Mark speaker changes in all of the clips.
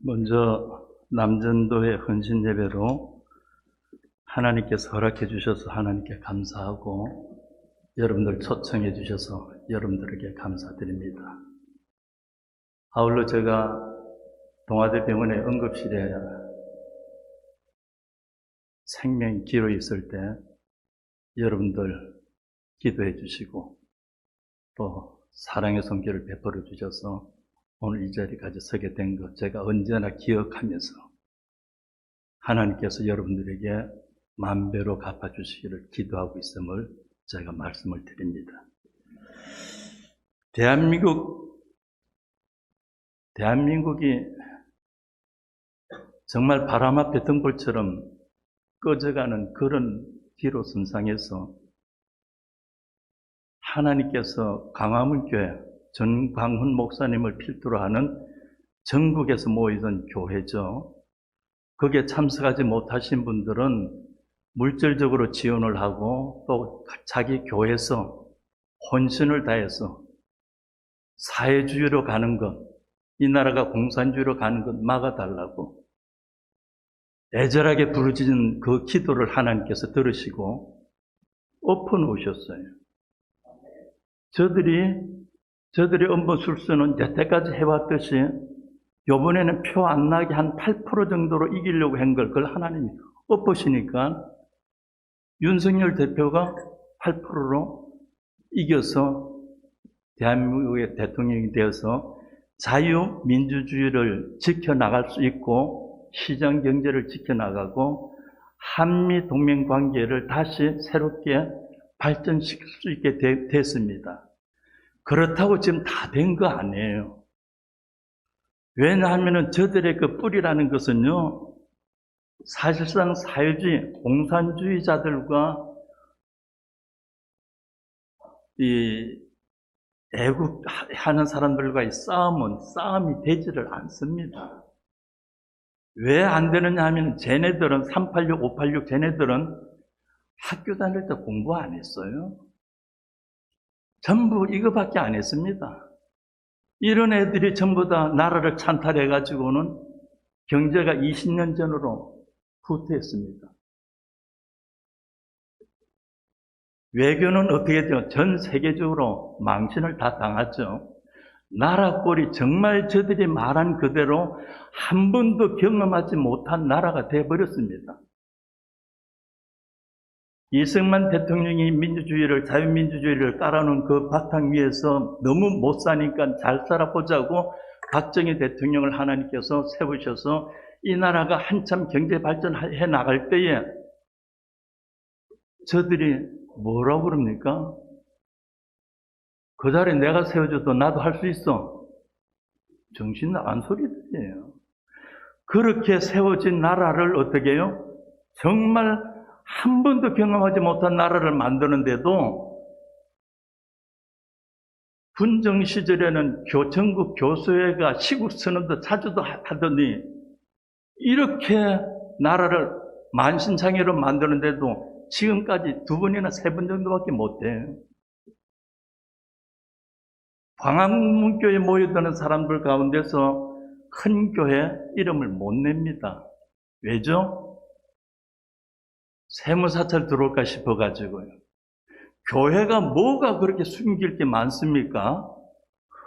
Speaker 1: 먼저 남전도의 헌신 예배로 하나님께서 허락해 주셔서 하나님께 감사하고 여러분들 초청해 주셔서 여러분들에게 감사드립니다. 아울러 제가 동아대병원의 응급실에 생명기로 있을 때 여러분들 기도해 주시고 또 사랑의 손길을 베풀어 주셔서 오늘 이 자리까지 서게 된 것 제가 언제나 기억하면서 하나님께서 여러분들에게 만배로 갚아주시기를 기도하고 있음을 제가 말씀을 드립니다. 대한민국이 정말 바람 앞에 등불처럼 꺼져가는 그런 기로선상에서 하나님께서 강화문교회 전광훈 목사님을 필두로 하는 전국에서 모이던 교회죠. 거기에 참석하지 못하신 분들은 물질적으로 지원을 하고 또 자기 교회에서 혼신을 다해서 사회주의로 가는 것, 이 나라가 공산주의로 가는 것 막아달라고 애절하게 부르짖은 그 기도를 하나님께서 들으시고 엎어놓으셨어요. 저들이 엄보술수는 여태까지 해왔듯이 이번에는 표 안 나게 한 8% 정도로 이기려고 한 걸 그걸 하나님이 엎으시니까 윤석열 대표가 8%로 이겨서 대한민국의 대통령이 되어서 자유민주주의를 지켜나갈 수 있고 시장경제를 지켜나가고 한미동맹관계를 다시 새롭게 발전시킬 수 있게 됐습니다. 그렇다고 지금 다 된 거 아니에요. 왜냐하면 저들의 그 뿌리라는 것은요, 사실상 사회주의, 공산주의자들과 이 애국하는 사람들과의 싸움이 되지를 않습니다. 왜 안 되느냐 하면 쟤네들은 386, 586 쟤네들은 학교 다닐 때 공부 안 했어요. 전부 이거밖에 안 했습니다. 이런 애들이 전부 다 나라를 찬탈해가지고는 경제가 20년 전으로 후퇴했습니다. 외교는 어떻게 돼요? 전 세계적으로 망신을 다 당하죠. 나라 꼴이 정말 저들이 말한 그대로 한 번도 경험하지 못한 나라가 되어버렸습니다. 이승만 대통령이 민주주의를, 자유민주주의를 깔아놓은 그 바탕 위에서 너무 못 사니까 잘 살아보자고 박정희 대통령을 하나님께서 세우셔서 이 나라가 한참 경제 발전해 나갈 때에 저들이 뭐라고 그럽니까? 그 자리에 내가 세워줘도 나도 할 수 있어. 정신 나간 소리들이에요. 그렇게 세워진 나라를 어떻게 해요? 정말 한 번도 경험하지 못한 나라를 만드는데도 군정 시절에는 전국 교수회가 시국선언도 자주도 하더니 이렇게 나라를 만신창이로 만드는데도 지금까지 2번이나 3번 정도밖에 못해요. 광화문교에 모여드는 사람들 가운데서 큰 교회 이름을 못 냅니다. 왜죠? 세무사찰 들어올까 싶어가지고요. 교회가 뭐가 그렇게 숨길 게 많습니까?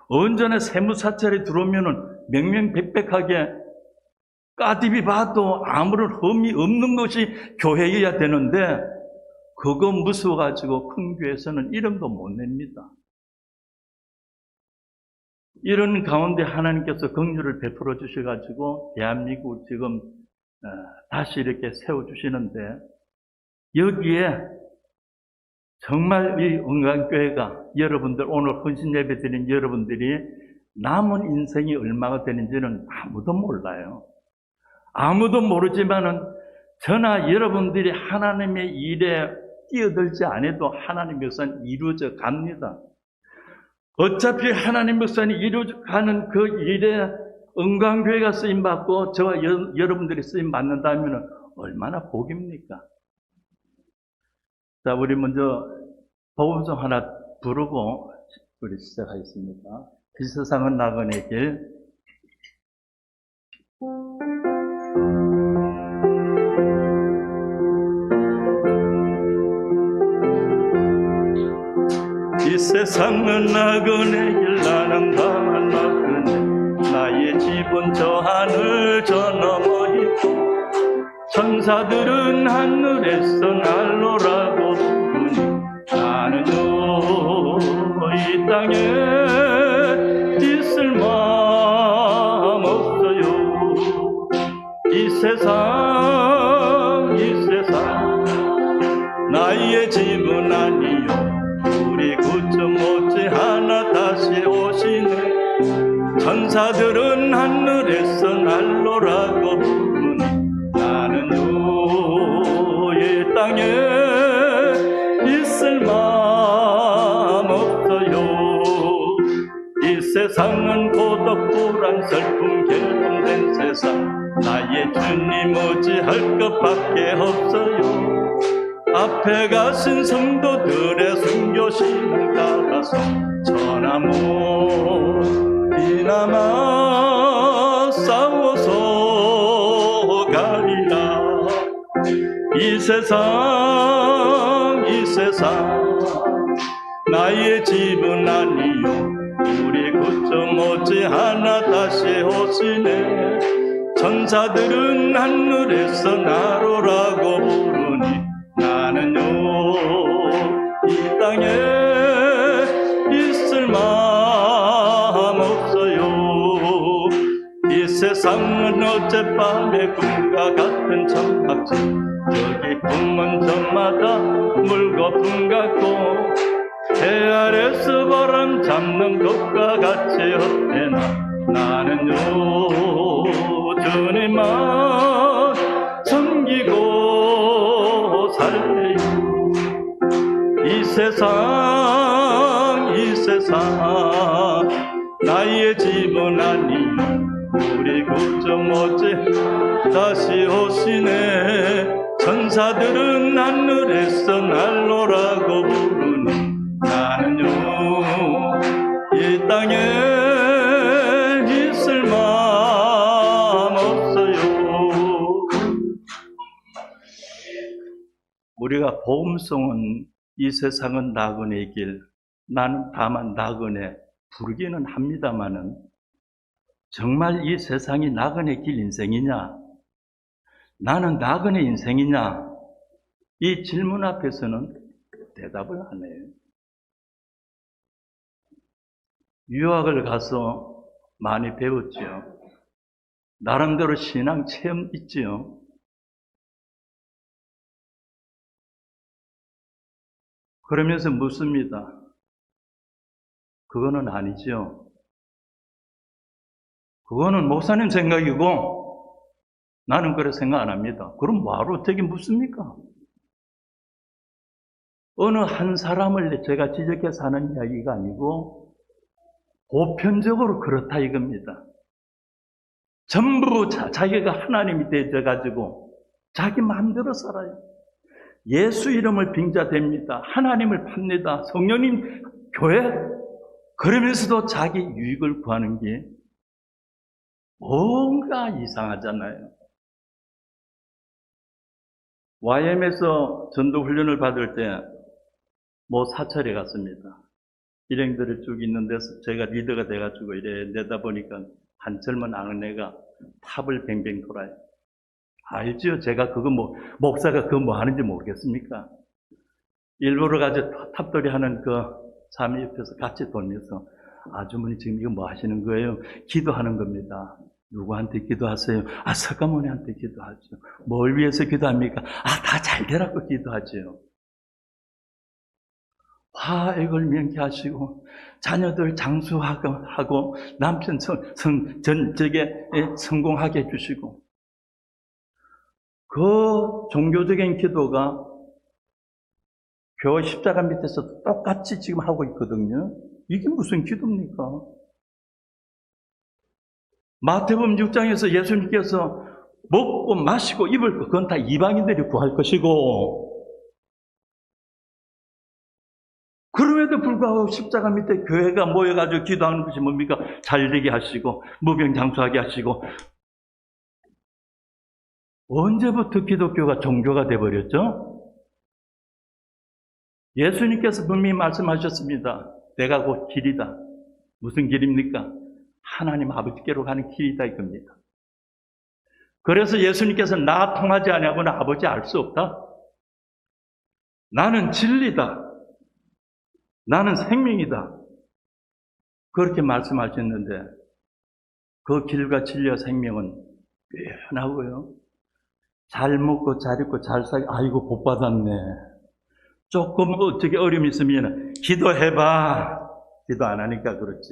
Speaker 1: 언제나 세무사찰에 들어오면은 명명백백하게 까디비 봐도 아무런 흠이 없는 것이 교회여야 되는데 그거 무서워가지고 큰 교회에서는 이름도 못 냅니다. 이런 가운데 하나님께서 긍휼을 베풀어 주셔가지고 대한민국 지금 다시 이렇게 세워주시는데 여기에 정말 이 은광교회가 여러분들 오늘 헌신 예배 드린 여러분들이 남은 인생이 얼마가 되는지는 아무도 몰라요. 아무도 모르지만은 저나 여러분들이 하나님의 일에 뛰어들지 않아도 하나님의 역사는 이루어져 갑니다. 어차피 하나님의 역사는 이루어져 가는 그 일에 은광교회가 쓰임받고 저와 여러분들이 쓰임받는다면 얼마나 복입니까? 자, 우리 먼저 복음송 하나 부르고 우리 시작하겠습니다. 이 세상은 나그네 길. 이 세상은 나그네 길 나는 다만 나그네 나의 집은 저 하늘 저 너머 있고 천사들은 하늘에서 날로라고 부르니 나는요 이 땅에 있을 마음 없어요. 이 세상 나의 집은 아니요 우리 구점 못지않아 다시 오시네. 천사들은 하늘에서 날로라고 부르니 나는요 이 땅에 있을 마음 없어요. 이 세상은 고독 불안 슬픔 결핍된 세상 나의 주님 의지할 것밖에 없어요. 앞에 가신 성도들의 순교신을 따라서 천하모 이나마 싸워서 가리라. 이 세상 나의 집은 아니요 우리 구점 못지않아 다시 오시네. 천사들은 하늘에서 나로라고 부르니 나는요 이 땅에 있을 마음 없어요. 이 세상은 어젯밤의 꿈과 같은 천박지 여기 꿈은 저마다 물거품 같고 해 아래서 바람 잡는 것과 같이 헛되나 나는요 주님만 섬기고 살래요. 이 세상 나의 집은 아니요 우리 구점 못지 다시 오시네. 천사들은 하늘에서 날로라고 부르니 나는요 이 땅에 있을 마음 없어요. 우리가 복음송은 이 세상은 나그네의 길 나는 다만 나그네 부르기는 합니다마는 정말 이 세상이 나그네 길 인생이냐 나는 나그네 인생이냐 이 질문 앞에서는 대답을 안 해요. 유학을 가서 많이 배웠지요. 나름대로 신앙 체험 있지요. 그러면서 묻습니다. 그거는 아니죠. 그거는 목사님 생각이고 나는 그렇게 생각 안 합니다. 그럼 뭐하러 어떻게 묻습니까? 어느 한 사람을 제가 지적해서 하는 이야기가 아니고 보편적으로 그렇다 이겁니다. 전부 자기가 하나님이 되어가지고 자기 마음대로 살아요. 예수 이름을 빙자댑니다. 하나님을 팝니다. 성령님 교회 그러면서도 자기 유익을 구하는 게 뭔가 이상하잖아요. YM에서 전도훈련을 받을 때 모 사찰에 갔습니다. 일행들을 쭉 있는데 제가 리더가 돼가지고 이래 내다 보니까 한 젊은 아내가 탑을 뱅뱅 돌아요. 알죠? 제가 그거 목사가 그거 뭐 하는지 모르겠습니까? 일부러 가지고 탑돌이 하는 그 자매 옆에서 같이 돌면서 아주머니 지금 이거 뭐 하시는 거예요? 기도하는 겁니다. 누구한테 기도하세요? 석가모니한테 기도하죠. 뭘 위해서 기도합니까? 다 잘 되라고 기도하죠. 화액을 명쾌하시고 자녀들 장수하고 남편 성공하게 해주시고 그 종교적인 기도가 교회 십자가 밑에서 똑같이 지금 하고 있거든요. 이게 무슨 기도입니까? 마태복음 6장에서 예수님께서 먹고 마시고 입을 것 그건 다 이방인들이 구할 것이고 그럼에도 불구하고 십자가 밑에 교회가 모여가지고 기도하는 것이 뭡니까? 잘되게 하시고 무병장수하게 하시고 언제부터 기독교가 종교가 되어버렸죠? 예수님께서 분명히 말씀하셨습니다. 내가 곧 길이다. 무슨 길입니까? 하나님 아버지께로 가는 길이다 이겁니다. 그래서 예수님께서 나 통하지 아니하고는 아버지 알 수 없다. 나는 진리다. 나는 생명이다. 그렇게 말씀하셨는데 그 길과 진리와 생명은 유연하고요. 잘 먹고 잘 입고 잘 살고 아이고 복 받았네. 조금 어떻게 어려움이 있으면 기도해봐. 기도 안 하니까 그렇지.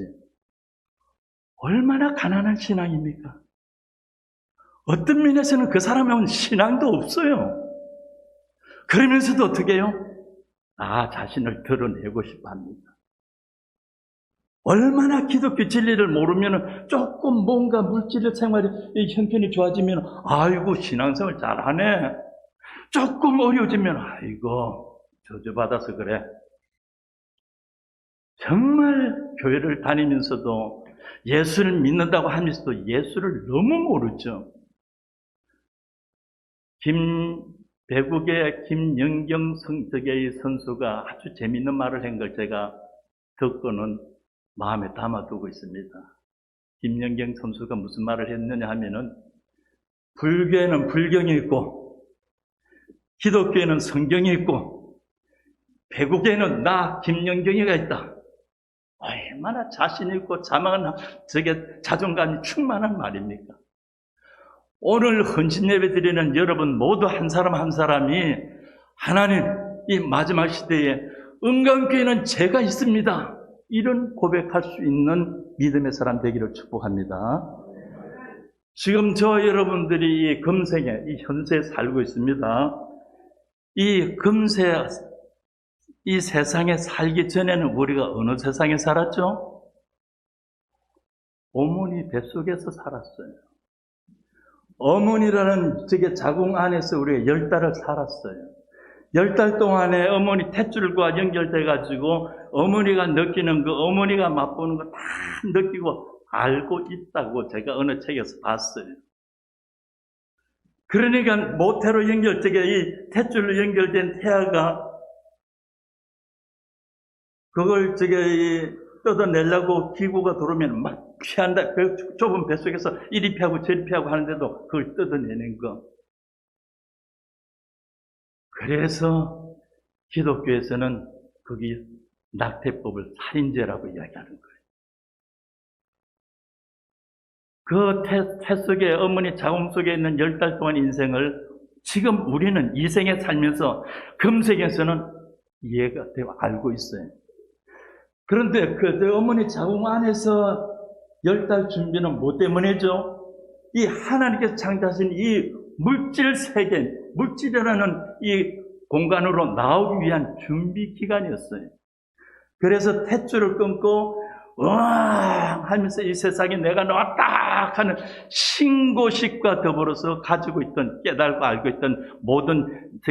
Speaker 1: 얼마나 가난한 신앙입니까? 어떤 면에서는 그 사람은 신앙도 없어요. 그러면서도 어떻게 해요? 나 자신을 드러내고 싶어 합니다. 얼마나 기독교 진리를 모르면 조금 뭔가 물질 생활이 형편이 좋아지면 아이고 신앙생활 잘하네. 조금 어려워지면 아이고 저주받아서 그래. 정말 교회를 다니면서도 예수를 믿는다고 하면서도 예수를 너무 모르죠. 배국의 김영경 성적의 선수가 아주 재밌는 말을 한 걸 제가 듣고는 마음에 담아두고 있습니다. 김영경 선수가 무슨 말을 했느냐 하면은 불교에는 불경이 있고 기독교에는 성경이 있고 배국에는 나 김영경이가 있다. 얼마나 자신 있고 자만한 저게 자존감이 충만한 말입니까? 오늘 헌신 예배 드리는 여러분 모두 한 사람 한 사람이 하나님 이 마지막 시대에 은강교회는 제가 있습니다. 이런 고백할 수 있는 믿음의 사람 되기를 축복합니다. 지금 저 여러분들이 이 금생에, 이 현세에 살고 있습니다. 이 금세, 이 세상에 살기 전에는 우리가 어느 세상에 살았죠? 어머니 뱃속에서 살았어요. 어머니라는 저게 자궁 안에서 우리가 10달을 살았어요. 10달 동안에 어머니 탯줄과 연결돼가지고 어머니가 느끼는 거, 어머니가 맛보는 거 다 느끼고 알고 있다고 제가 어느 책에서 봤어요. 그러니까 모태로 연결되게 이 탯줄로 연결된 태아가 그걸 뜯어내려고 기구가 들어오면 막 피한다. 그 좁은 뱃속에서 이리 피하고 저리 피하고 하는데도 그걸 뜯어내는 거. 그래서 기독교에서는 거기 낙태법을 살인죄라고 이야기하는 거예요. 그 태 속에 어머니 자궁 속에 있는 10달 동안 인생을 지금 우리는 이 생에 살면서 금생에서는 이해가 되고 알고 있어요. 그런데 그 어머니 자궁 안에서 10달 준비는 뭐 때문이죠? 이 하나님께서 창조하신 이 물질 세계, 물질이라는 이 공간으로 나오기 위한 준비 기간이었어요. 그래서 탯줄을 끊고 으앙 하면서 이 세상에 내가 나왔다 하는 신고식과 더불어서 가지고 있던 깨달고 알고 있던 모든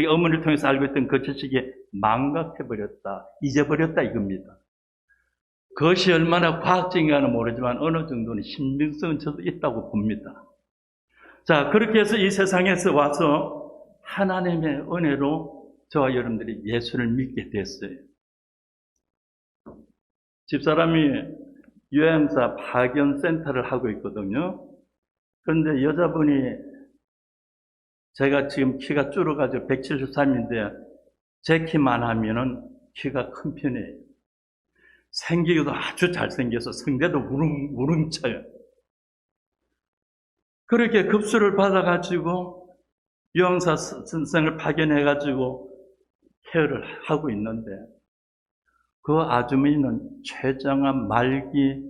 Speaker 1: 어머니를 통해서 알고 있던 그 지식이 망각해버렸다, 잊어버렸다 이겁니다. 그것이 얼마나 과학적인가는 모르지만 어느 정도는 신빙성은 저도 있다고 봅니다. 자, 그렇게 해서 이 세상에서 와서 하나님의 은혜로 저와 여러분들이 예수를 믿게 됐어요. 집사람이 요양사 파견센터를 하고 있거든요. 그런데 여자분이 제가 지금 키가 줄어가지고 173인데 제 키만 하면은 키가 큰 편이에요. 생기기도 아주 잘생겨서 성대도 무릉무릉 쳐요. 그렇게 급수를 받아가지고 요양사 선생을 파견해가지고 케어를 하고 있는데 그 아주머니는 췌장암 말기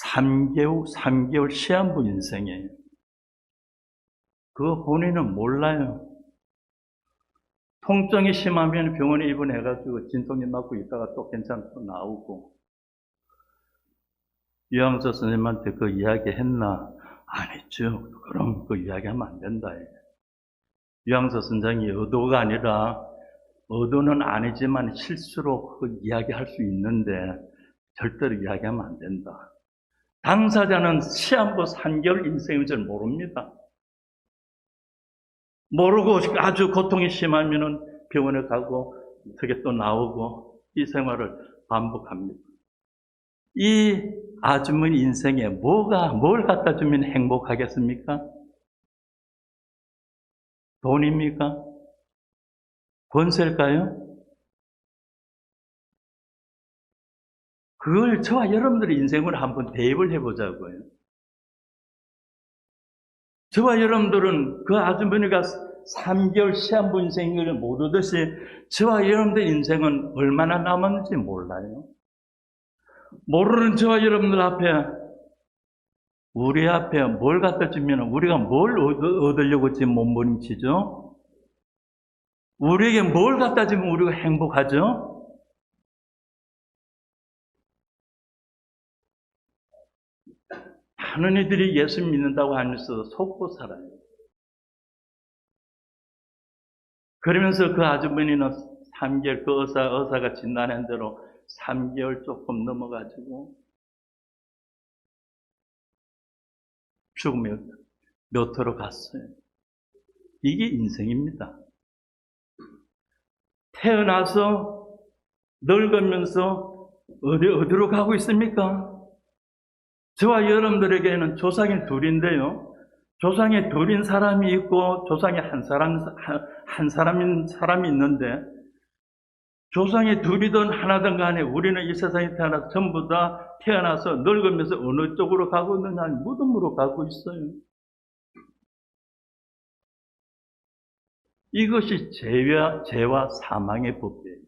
Speaker 1: 3개월 시한부 인생이에요. 그거 본인은 몰라요. 통증이 심하면 병원에 입원해가지고 진통제 맞고 있다가 또 괜찮고 나오고. 요양사 선생님한테 그 이야기 했나? 안 했죠. 그럼 그 이야기하면 안 된다. 요양사 선생이 의도가 아니라 의도는 아니지만 실수로 그 이야기할 수 있는데 절대로 이야기하면 안 된다. 당사자는 시한부 3개월 인생인 줄 모릅니다. 모르고 아주 고통이 심하면은 병원에 가고 어떻게 또 나오고 이 생활을 반복합니다. 이 아주머니 인생에 뭘 갖다 주면 행복하겠습니까? 돈입니까? 권세일까요? 그걸 저와 여러분들의 인생으로 한번 대입을 해보자고요. 저와 여러분들은 그 아주머니가 3개월 시한부 인생을 모르듯이 저와 여러분들의 인생은 얼마나 남았는지 몰라요. 모르는 저와 여러분들 앞에, 우리 앞에 뭘 갖다 주면 우리가 뭘 얻으려고 지금 몸부림치죠? 우리에게 뭘 갖다 주면 우리가 행복하죠? 많은 이들이 예수 믿는다고 하면서 속고 살아요. 그러면서 그 아주머니는 3개월, 그 의사가 진단한 대로 3개월 조금 넘어가지고 죽음의 묘토로 갔어요. 이게 인생입니다. 태어나서 늙으면서 어디로 가고 있습니까? 저와 여러분들에게는 조상이 둘인데요. 조상이 둘인 사람이 있고 조상이 한 사람인 사람이 있는데 조상이 둘이든 하나든 간에 우리는 이 세상에 태어나서 전부 다 태어나서 늙으면서 어느 쪽으로 가고 있느냐? 무덤으로 가고 있어요. 이것이 죄와 사망의 법이에요.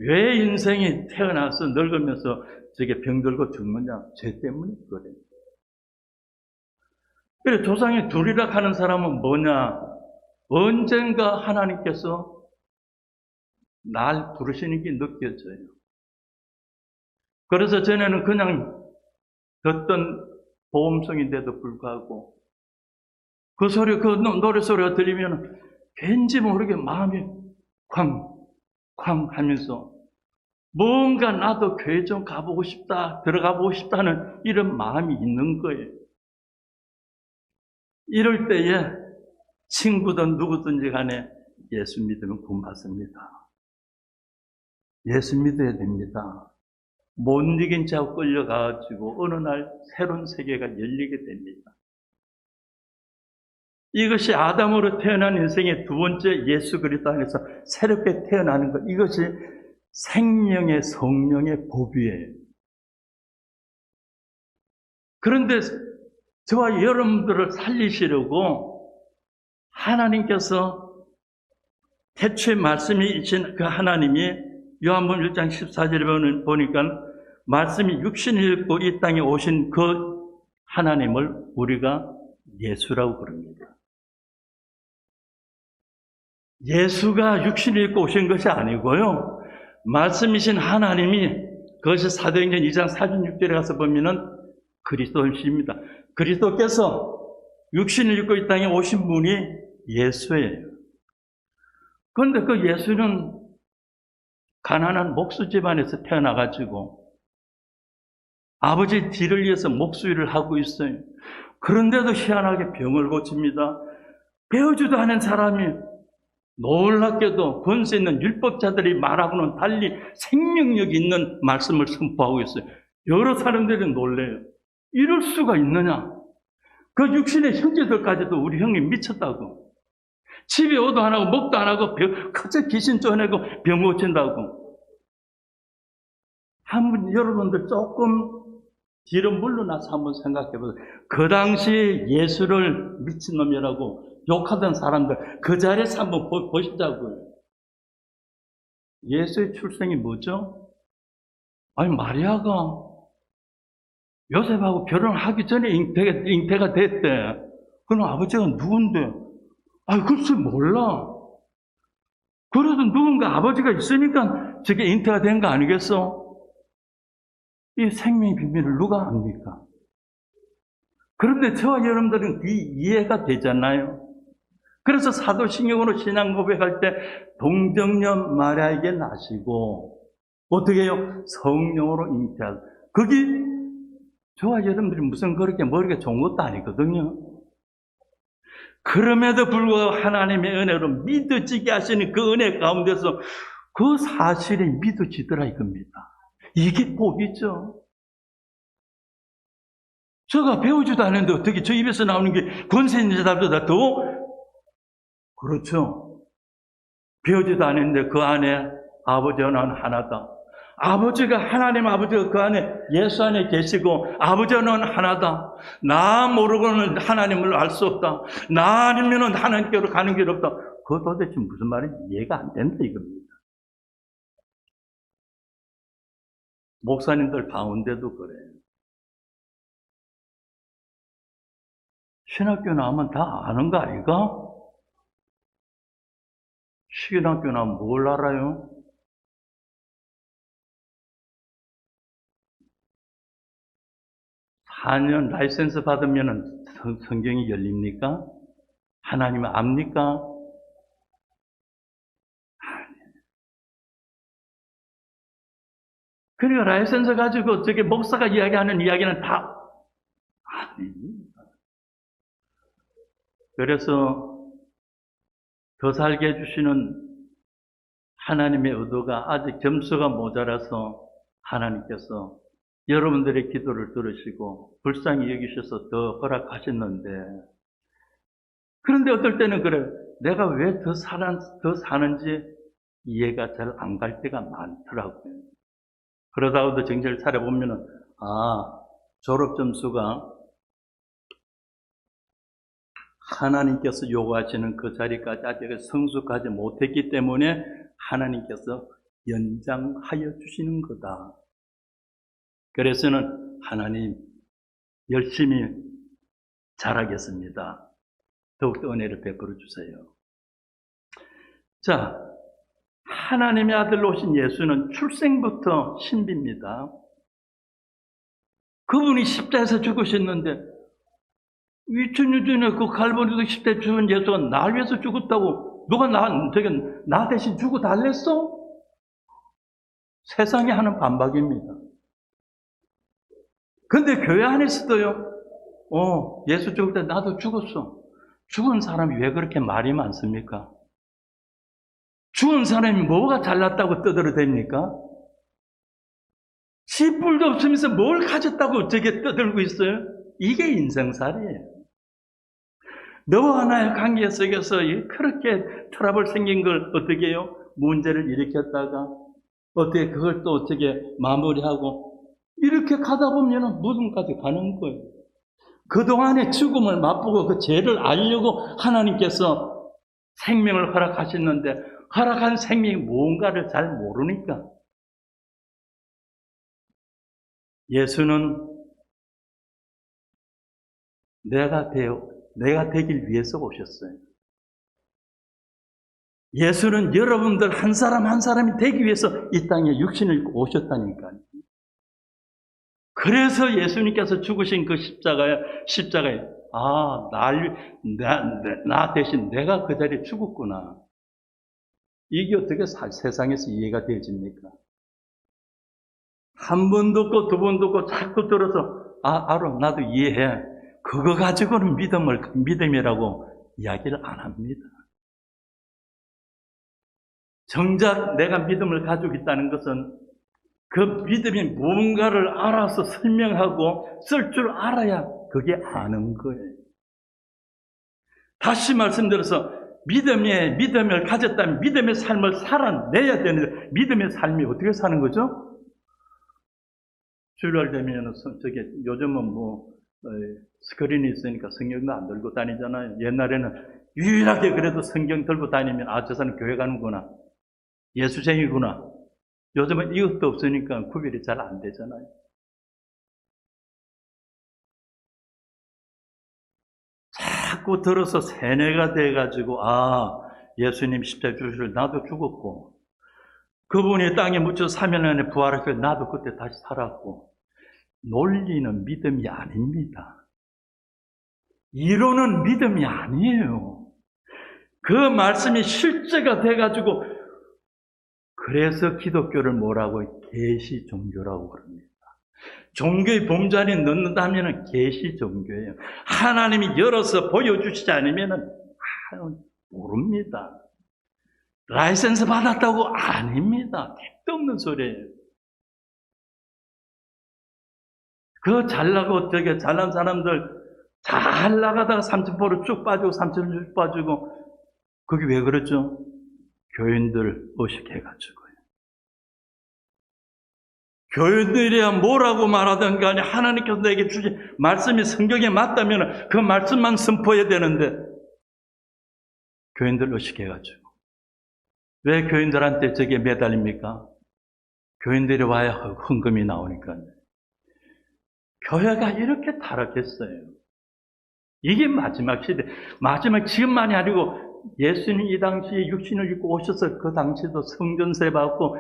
Speaker 1: 왜 인생이 태어나서 늙으면서 저게 병들고 죽느냐? 죄 때문에 그래요. 그래, 조상이 둘이라 하는 사람은 뭐냐? 언젠가 하나님께서 날 부르시는 게 느껴져요. 그래서 전에는 그냥 듣던 보험성인데도 불구하고 그 노래 소리가 들리면 왠지 모르게 마음이 쾅 하면서 뭔가 나도 교회 좀 가보고 싶다, 들어가 보고 싶다는 이런 마음이 있는 거예요. 이럴 때에 친구든 누구든지 간에 예수 믿으면 구원받습니다. 예수 믿어야 됩니다. 못 이긴 자고 끌려가가지고 어느 날 새로운 세계가 열리게 됩니다. 이것이 아담으로 태어난 인생의 두 번째 예수 그리스도 안에서 새롭게 태어나는 것, 이것이 생명의 성령의 법이에요. 그런데 저와 여러분들을 살리시려고 하나님께서 태초에 말씀이 이신 그 하나님이 요한복음 1장 14절에 보니까 말씀이 육신을 입고 이 땅에 오신 그 하나님을 우리가 예수라고 부릅니다. 예수가 육신을 입고 오신 것이 아니고요. 말씀이신 하나님이 그것이 사도행전 2장 46절에 가서 보면은 그리스도이십니다. 그리스도께서 육신을 입고 이 땅에 오신 분이 예수예요. 그런데 그 예수는 가난한 목수 집안에서 태어나가지고 아버지 뒤를 위해서 목수일을 하고 있어요. 그런데도 희한하게 병을 고칩니다. 배우지도 않은 사람이 놀랍게도 권세 있는 율법자들이 말하고는 달리 생명력이 있는 말씀을 선포하고 있어요. 여러 사람들이 놀래요. 이럴 수가 있느냐? 그 육신의 형제들까지도 우리 형이 미쳤다고. 집에 오도 안 하고 먹도 안 하고 갑자기 귀신 쫓아내고 병 고친다고. 한번 여러분들 조금 뒤로 물러나서 한번 생각해 보세요. 그 당시 예수를 미친놈이라고 욕하던 사람들 그 자리에서 한번 보시자고요. 예수의 출생이 뭐죠? 아니 마리아가 요셉하고 결혼하기 전에 잉태가 됐대. 그럼 아버지가 누군데? 아니 글쎄 몰라. 그래도 누군가 아버지가 있으니까 저게 잉태가 된 거 아니겠어? 이 생명의 비밀을 누가 압니까? 그런데 저와 여러분들은 이해가 되잖아요. 그래서 사도신경으로 신앙 고백할 때 동정녀 마리아에게 나시고 어떻게 해요? 성령으로 잉태하고. 그게 저와 여러분들이 무슨 그렇게 머리가 좋은 것도 아니거든요. 그럼에도 불구하고 하나님의 은혜로 믿어지게 하시는 그 은혜 가운데서 그 사실이 믿어지더라 이겁니다. 이게 복이죠. 제가 배우지도 않는데 어떻게 저 입에서 나오는 게 권세 있는 자들보다 더 그렇죠. 배우지도 않았는데 그 안에 아버지와 나는 하나다. 아버지가 하나님 아버지가 그 안에 예수 안에 계시고 아버지와 나는 하나다. 나 모르고는 하나님을 알 수 없다. 나 아니면 하나님께로 가는 길 없다. 그거 도대체 무슨 말인지 이해가 안 된다 이겁니다. 목사님들 가운데도 그래요. 신학교 나오면 다 아는 거 아이가? 신학교 나오면 뭘 알아요? (4년) 라이센스 받으면 성경이 열립니까? 하나님을 압니까? 그러니까 라이센스 가지고 저게 목사가 이야기하는 이야기는 다 아닙니다. 그래서 더 살게 해주시는 하나님의 의도가 아직 점수가 모자라서 하나님께서 여러분들의 기도를 들으시고 불쌍히 여기셔서 더 허락하셨는데, 그런데 어떨 때는 그래, 내가 왜 더 사는지 이해가 잘 안 갈 때가 많더라고요. 그러다가도 정절 차려보면은, 졸업 점수가 하나님께서 요구하시는 그 자리까지 아직 성숙하지 못했기 때문에 하나님께서 연장하여 주시는 거다. 그래서는 하나님 열심히 잘하겠습니다. 더욱더 은혜를 베풀어 주세요. 자, 하나님의 아들로 오신 예수는 출생부터 신비입니다. 그분이 십자가에서 죽으셨는데 2000년 전에 그 갈보리도 십자가에 죽은 예수가 날 위해서 죽었다고 누가 나 대신 죽어 달랬어? 세상이 하는 반박입니다. 근데 교회 안에서도요, 예수 죽을 때 나도 죽었어. 죽은 사람이 왜 그렇게 말이 많습니까? 죽은 사람이 뭐가 잘났다고 떠들어댑니까? 지 뿔도 없으면서 뭘 가졌다고 저게 떠들고 있어요? 이게 인생살이에요. 너와 나의 관계 속에서 그렇게 트러블 생긴 걸 어떻게 해요? 문제를 일으켰다가 어떻게 그걸 또 어떻게 마무리하고 이렇게 가다 보면 무덤까지 가는 거예요. 그동안의 죽음을 맛보고 그 죄를 알려고 하나님께서 생명을 허락하셨는데 허락한 생명이 무언가를 잘 모르니까 예수는 내가 되길 위해서 오셨어요. 예수는 여러분들 한 사람 한 사람이 되기 위해서 이 땅에 육신을 입고 오셨다니까요. 그래서 예수님께서 죽으신 그 십자가에 나 대신 내가 그 자리에 죽었구나. 이게 어떻게 세상에서 이해가 되어집니까? 한 번 듣고 두 번 듣고 자꾸 들어서 알아, 나도 이해해. 그거 가지고는 믿음이라고 이야기를 안 합니다. 정작 내가 믿음을 가지고 있다는 것은 그 믿음이 무언가를 알아서 설명하고 쓸 줄 알아야 그게 아는 거예요. 다시 말씀드려서 믿음을 가졌다면 믿음의 삶을 살아내야 되는데 믿음의 삶이 어떻게 사는 거죠? 주일날 되면 요즘은 스크린이 있으니까 성경도 안 들고 다니잖아요. 옛날에는 유일하게 그래도 성경 들고 다니면 저 사람 교회 가는구나, 예수쟁이구나. 요즘은 이것도 없으니까 구별이 잘 안 되잖아요. 자꾸 들어서 세뇌가 돼가지고 예수님 십자가에 죽으실 나도 죽었고 그분이 땅에 묻혀 3일 안에 부활했고 나도 그때 다시 살았고 논리는 믿음이 아닙니다. 이론은 믿음이 아니에요. 그 말씀이 실제가 돼가지고 그래서 기독교를 뭐라고 계시 종교라고 그럽니다. 종교의 범주 안에 넣는다면 계시 종교예요. 하나님이 열어서 보여주시지 않으면 모릅니다. 라이센스 받았다고 아닙니다. 택도 없는 소리예요. 그 잘나고 잘난 사람들 잘 나가다가 30%로 쭉 빠지고 30%로 쭉 빠지고 그게 왜 그러죠? 교인들 의식해가지고요. 교인들이야 뭐라고 말하든 간에 하나님께서 내게 주신 말씀이 성경에 맞다면 그 말씀만 선포해야 되는데 교인들 의식해가지고 왜 교인들한테 저게 매달립니까? 교인들이 와야 헌금이 나오니까요. 교회가 이렇게 타락했어요. 이게 마지막 시대. 마지막 지금만이 아니고 예수님 이 당시에 육신을 입고 오셔서 그 당시도 성전세 받고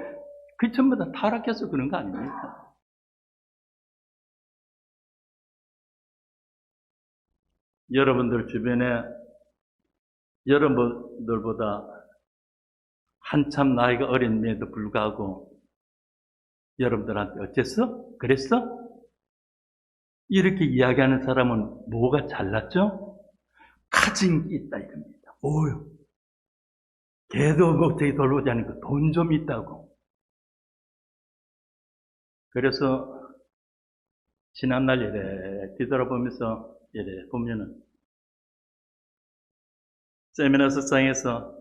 Speaker 1: 그 전부 다 타락해서 그런 거 아닙니까? 여러분들 주변에 여러분들보다 한참 나이가 어린데도 불구하고 여러분들한테 어째서? 그랬어? 이렇게 이야기하는 사람은 뭐가 잘났죠? 가진 게 있다 이겁니다. 뭐요? 걔도 어떻게 돌보지 않으니까 돈 좀 있다고. 그래서 지난날 이래 뒤돌아보면서 이래 보면은 세미나스상에서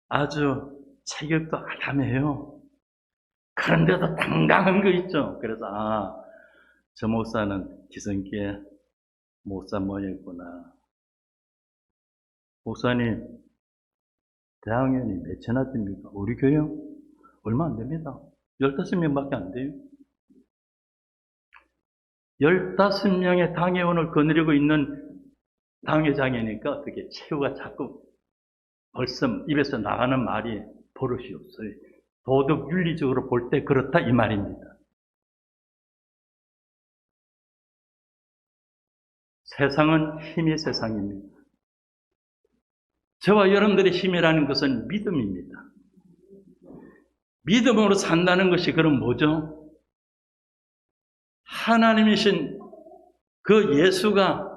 Speaker 1: 아주 체격도 아담해요. 그런데도 당당한 거 있죠. 그래서 저 목사는 기성기에 목사 모였구나. 목사님 대학년이 몇이나 됩니까? 우리 교회요? 얼마 안 됩니다. 15명밖에 안 돼요. 15명의 당회원을 거느리고 있는 당회장이니까 어떻게 최후가 자꾸 벌써 입에서 나가는 말이 버릇이 없어요. 도덕 윤리적으로 볼 때 그렇다 이 말입니다. 세상은 힘의 세상입니다. 저와 여러분들의 힘이라는 것은 믿음입니다. 믿음으로 산다는 것이 그럼 뭐죠? 하나님이신 그 예수가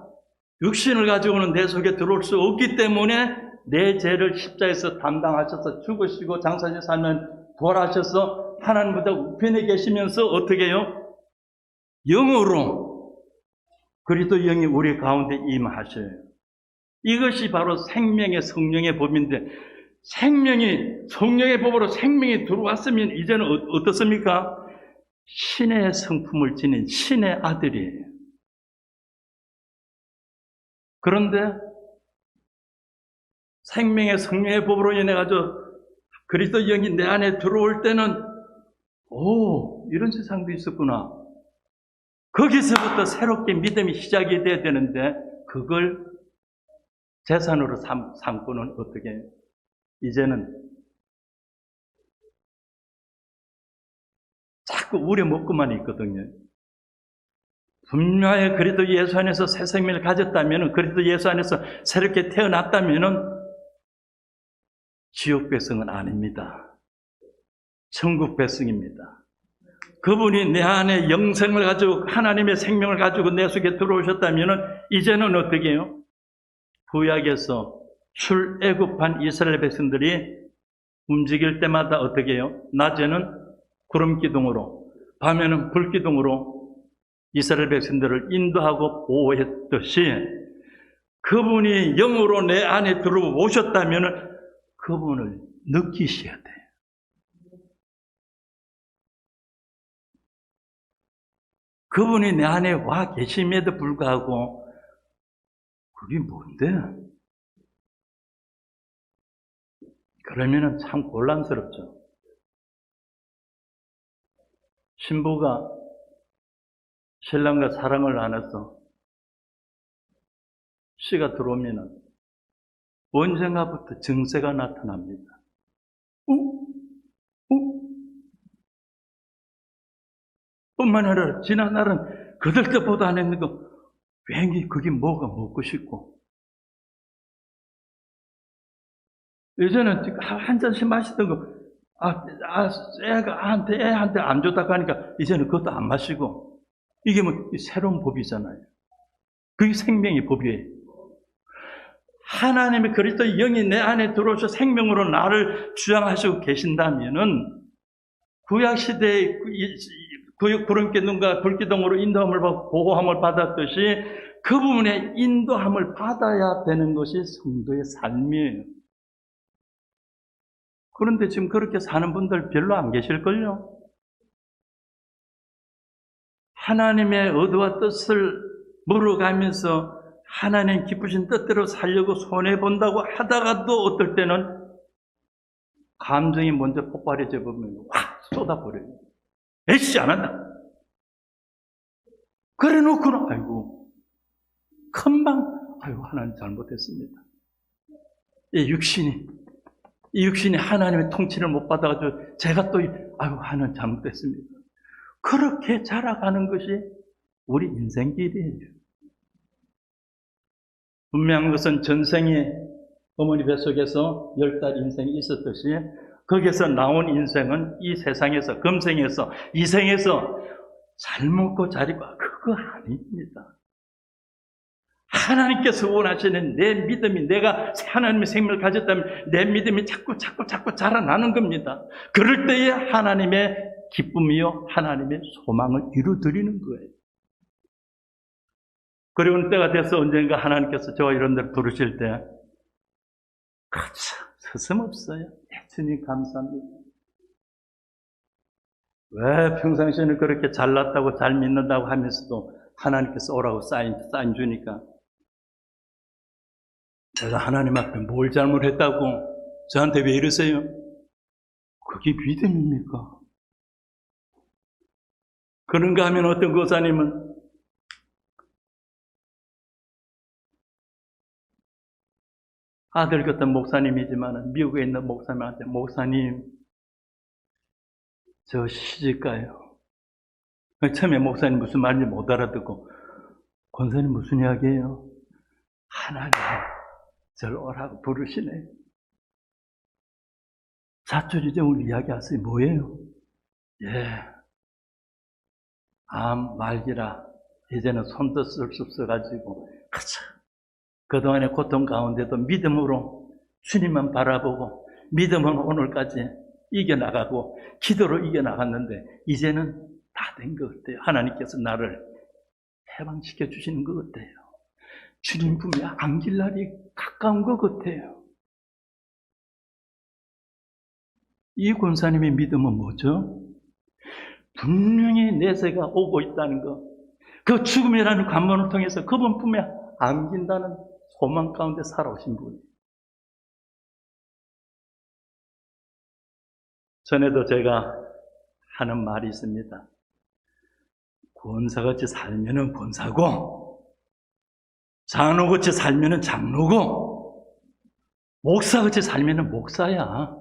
Speaker 1: 육신을 가지고는 내 속에 들어올 수 없기 때문에 내 죄를 십자가에서 담당하셔서 죽으시고 장사지 살면 부활하셔서 하나님보다 우편에 계시면서 어떻게 해요? 영으로 그리스도 영이 우리 가운데 임하셔요. 이것이 바로 생명의 성령의 법인데 성령의 법으로 생명이 들어왔으면 이제는 어떻습니까? 신의 성품을 지닌 신의 아들이에요. 그런데 생명의 성령의 법으로 인해 가지고 그리스도 영이 내 안에 들어올 때는 이런 세상도 있었구나. 거기서부터 새롭게 믿음이 시작이 돼야 되는데 그걸 재산으로 삼고는 어떻게 해요? 이제는 자꾸 우려먹고만 있거든요. 분명히 그리스도 예수 안에서 새 생명을 가졌다면, 그리스도 예수 안에서 새롭게 태어났다면 지옥 백성은 아닙니다. 천국 백성입니다. 그분이 내 안에 영생을 가지고 하나님의 생명을 가지고 내 속에 들어오셨다면 이제는 어떻게 해요? 구약에서 출애굽한 이스라엘 백성들이 움직일 때마다 어떻게 해요? 낮에는 구름 기둥으로, 밤에는 불 기둥으로 이스라엘 백성들을 인도하고 보호했듯이 그분이 영으로 내 안에 들어오셨다면 그분을 느끼셔야 돼요. 그분이 내 안에 와 계심에도 불구하고 그게 뭔데? 그러면은 참 곤란스럽죠. 신부가 신랑과 사랑을 나눠서 씨가 들어오면은 언젠가부터 증세가 나타납니다. 뿐만 아니라 지난 날은 그들 때보다 안 했는 거 괜히 그게 뭐가 먹고 싶고 예전에 한 잔씩 마시던 거 애한테 안 줬다고 하니까 이제는 그것도 안 마시고 이게 뭐 새로운 법이잖아요. 그게 생명의 법이에요. 하나님의 그리스도의 영이 내 안에 들어오셔 생명으로 나를 주장하시고 계신다면은 구약시대의 구름께 눈과 불기둥으로 인도함을 받고 보호함을 받았듯이 그 부분에 인도함을 받아야 되는 것이 성도의 삶이에요. 그런데 지금 그렇게 사는 분들 별로 안 계실걸요? 하나님의 의도와 뜻을 물어가면서 하나님 기쁘신 뜻대로 살려고 손해본다고 하다가도 어떨 때는 감정이 먼저 폭발해져 보면 확 쏟아버려요. 에이씨, 안 한다. 그래 놓고는, 아이고, 금방, 아이고, 하나님 잘못했습니다. 이 육신이 하나님의 통치를 못 받아가지고 제가 또, 아이고, 하나님 잘못했습니다. 그렇게 자라가는 것이 우리 인생길이에요. 분명한 것은 전생에 어머니 뱃속에서 10달 인생이 있었듯이 거기에서 나온 인생은 이 세상에서, 금생에서, 이생에서 잘 먹고 잘 입고 그거 아닙니다. 하나님께서 원하시는 내 믿음이, 내가 하나님의 생명을 가졌다면 내 믿음이 자꾸 자라나는 겁니다. 그럴 때에 하나님의 기쁨이요 하나님의 소망을 이루어드리는 거예요. 그리고 때가 돼서 언젠가 하나님께서 저와 여러분들 부르실 때 그렇죠, 서슴없어요. 주님 감사합니다. 왜 평상시에는 그렇게 잘났다고 잘 믿는다고 하면서도 하나님께서 오라고 사인 주니까 제가 하나님 앞에 뭘 잘못했다고 저한테 왜 이러세요? 그게 믿음입니까? 그런가 하면 어떤 교사님은 아들 같은 목사님이지만 미국에 있는 목사님한테 목사님 저 시집가요. 처음에 목사님 무슨 말인지 못 알아듣고 권사님 무슨 이야기예요? 하나님 저를 오라고 부르시네. 자초지종을 이야기하세요. 뭐예요? 예, 암 말기라 이제는 손도 쓸 수 없어가지고 그쵸. 그동안의 고통 가운데도 믿음으로 주님만 바라보고 믿음은 오늘까지 이겨나가고 기도로 이겨나갔는데 이제는 다 된 것 같아요. 하나님께서 나를 해방시켜 주시는 것 같아요. 주님 품에 안길 날이 가까운 것 같아요. 이 권사님의 믿음은 뭐죠? 분명히 내세가 오고 있다는 것, 그 죽음이라는 관문을 통해서 그분 품에 안긴다는 소망 가운데 살아오신 분이에요. 전에도 제가 하는 말이 있습니다. 권사같이 살면은 권사고, 장로같이 살면은 장로고, 목사같이 살면은 목사야.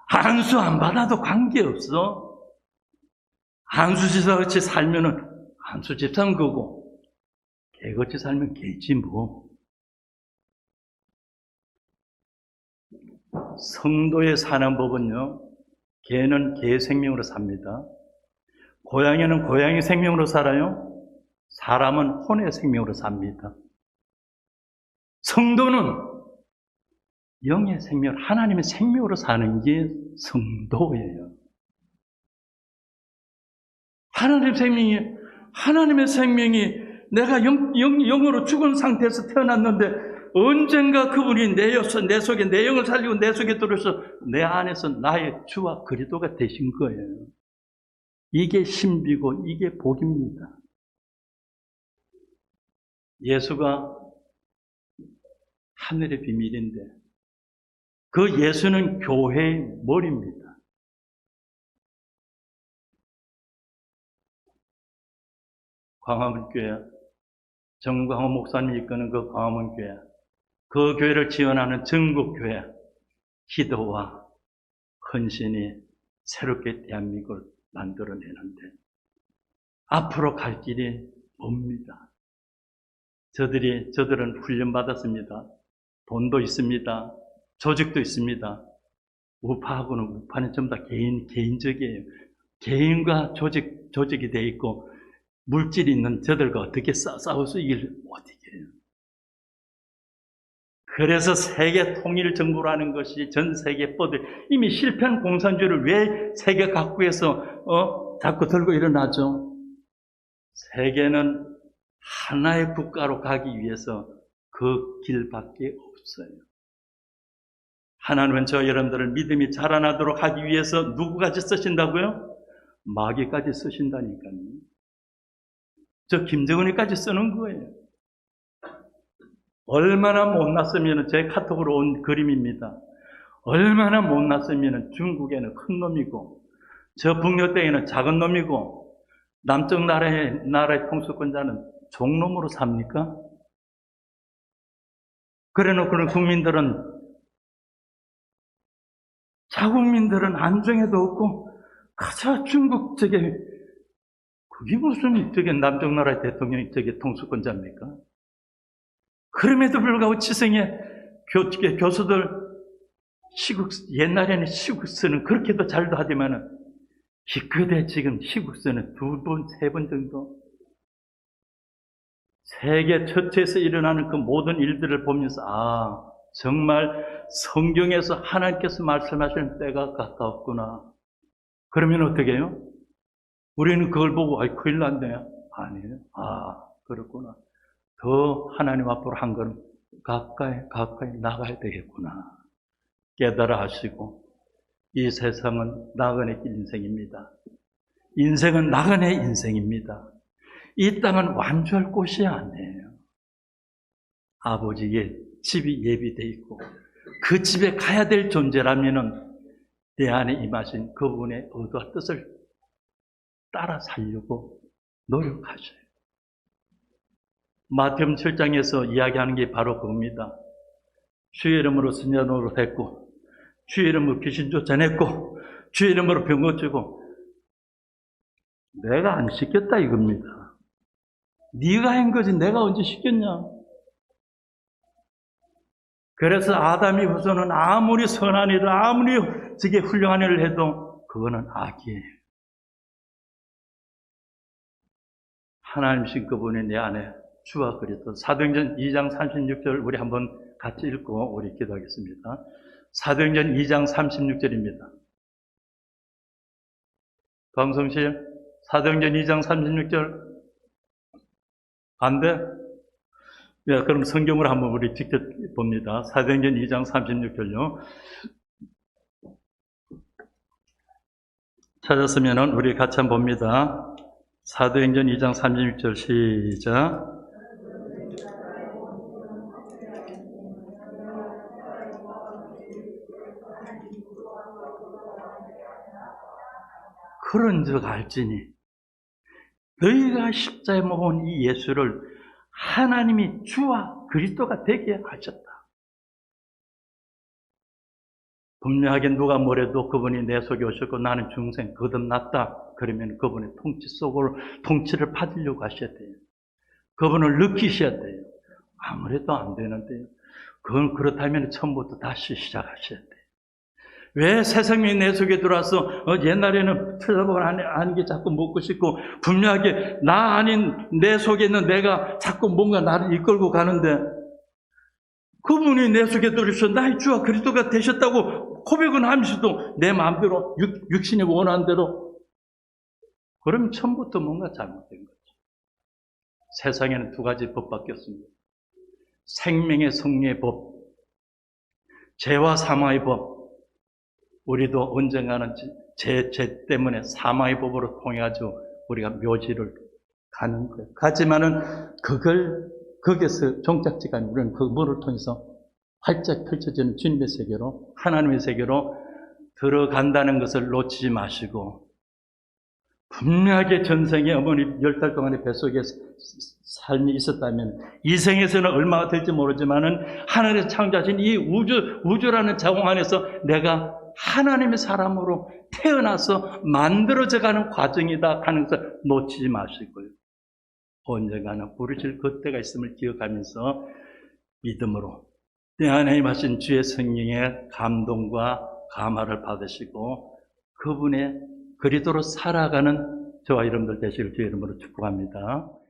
Speaker 1: 안수 안 받아도 관계없어. 안수 집사같이 살면은 안수 집사인 거고, 개같이 살면 개지 뭐. 성도의 사는 법은요, 개는 개의 생명으로 삽니다. 고양이는 고양이 생명으로 살아요. 사람은 혼의 생명으로 삽니다. 성도는 영의 생명, 하나님의 생명으로 사는 게 성도예요. 하나님의 생명이 내가 영으로 죽은 상태에서 태어났는데 언젠가 그분이 내 속에 내 영을 살리고 내 속에 들어서 내 안에서 나의 주와 그리스도가 되신 거예요. 이게 신비고 이게 복입니다. 예수가 하늘의 비밀인데 그 예수는 교회의 머리입니다. 광화문교회, 정광호 목사님이 이끄는 그 광화문교회, 그 교회를 지원하는 전국교회, 기도와 헌신이 새롭게 대한민국을 만들어내는데 앞으로 갈 길이 멉니다. 저들은 훈련받았습니다. 돈도 있습니다. 조직도 있습니다. 우파하고는 우파는 전부 다 개인적이에요. 개인과 조직이 돼 있고 물질이 있는 저들과 어떻게 싸울 수 이길 못 이겨요. 그래서 세계 통일 정부라는 것이 전 세계 뻗어 이미 실패한 공산주의를 왜 세계 각국에서 자꾸 들고 일어나죠? 세계는 하나의 국가로 가기 위해서 그 길밖에 없어요. 하나님은 저 여러분들을 믿음이 자라나도록 하기 위해서 누구까지 쓰신다고요? 마귀까지 쓰신다니까요. 저 김정은이까지 쓰는 거예요. 얼마나 못났으면 제 카톡으로 온 그림입니다. 얼마나 못났으면 중국에는 큰 놈이고 저 북녘 땅에는 작은 놈이고 남쪽 나라의 통수권자는 종놈으로 삽니까? 그래놓고는 자국민들은 안정에도 없고 가자 중국 그게 무슨 남쪽 나라의 대통령이 통수권자입니까? 그럼에도 불구하고 지성의 교수들 옛날에는 시국서는 그렇게도 잘도 하지만은 기껏해 지금 시국서는 2번, 3번 정도 세계 전체에서 일어나는 그 모든 일들을 보면서 정말 성경에서 하나님께서 말씀하시는 때가 가까웠구나. 그러면 어떻게 해요? 우리는 그걸 보고 큰일 났네. 아니에요. 그렇구나. 더 하나님 앞으로 한 걸음 가까이 나가야 되겠구나. 깨달아 하시고 이 세상은 나그네 인생입니다. 인생은 나그네 인생입니다. 이 땅은 완주할 곳이 아니에요. 아버지의 집이 예비되어 있고 그 집에 가야 될 존재라면은 내 안에 임하신 그분의 의도와 뜻을 따라 살려고 노력하셔요. 마태복음 7장에서 이야기하는 게 바로 그겁니다. 주의 이름으로 선자 노릇했고 주의 이름으로 귀신 쫓아냈고 주의 이름으로 병 고치고 내가 안 시켰다 이겁니다. 네가 한 거지 내가 언제 시켰냐. 그래서 아담이 후손은 아무리 선한 일을 아무리 저게 훌륭한 일을 해도 그거는 악이에요. 하나님이신 그분이 내 안에 주와 그리스도. 사도행전 2장 36절 우리 한번 같이 읽고 우리 기도하겠습니다. 사도행전 2장 36절입니다. 강성실 사도행전 2장 36절 안 돼? 네, 그럼 성경으로 한번 우리 직접 봅니다. 사도행전 2장 36절요. 찾았으면 우리 같이 한번 봅니다. 사도행전 2장 36절 시작. 그런즉 알지니 너희가 십자에 모은 이 예수를 하나님이 주와 그리스도가 되게 하셨다. 분명하게 누가 뭐래도 그분이 내 속에 오셨고 나는 중생 거듭났다. 그러면 그분의 통치 속으로 통치를 받으려고 하셔야 돼요. 그분을 느끼셔야 돼요. 아무래도 안 되는데요. 그건 그렇다면 처음부터 다시 시작하셔야 돼요. 왜 새 생명이 내 속에 들어와서 옛날에는 틀려보고 하는 게 자꾸 묻고 싶고 분명하게 나 아닌 내 속에 있는 내가 자꾸 뭔가 나를 이끌고 가는데 그분이 내 속에 들어오셔서 나의 주와 그리스도가 되셨다고 고백은 하면서도 내 마음대로 육신이 원하는 대로 그럼 처음부터 뭔가 잘못된 거죠. 세상에는 2가지 법밖에 없습니다. 생명의 성리의 법, 죄와 사망의 법. 우리도 언젠가는 죄 때문에 사망의 법으로 통해가지고 우리가 묘지를 가는 거예요. 가지만은 거기에서 종착지가 아니고 우리는 그 문을 통해서 활짝 펼쳐지는 주님의 세계로, 하나님의 세계로 들어간다는 것을 놓치지 마시고, 분명하게 전생에 어머니 10달 동안의 뱃속에 삶이 있었다면, 이 생에서는 얼마가 될지 모르지만은, 하나님의 창조하신 이 우주라는 자궁 안에서 내가 하나님의 사람으로 태어나서 만들어져 가는 과정이다 하는 것을 놓치지 마시고요. 언젠가는 부르실 그때가 있음을 기억하면서 믿음으로 내 안에 임하신 주의 성령의 감동과 감화를 받으시고 그분의 그리스도로 살아가는 저와 여러분들 되시길 주의 이름으로 축복합니다.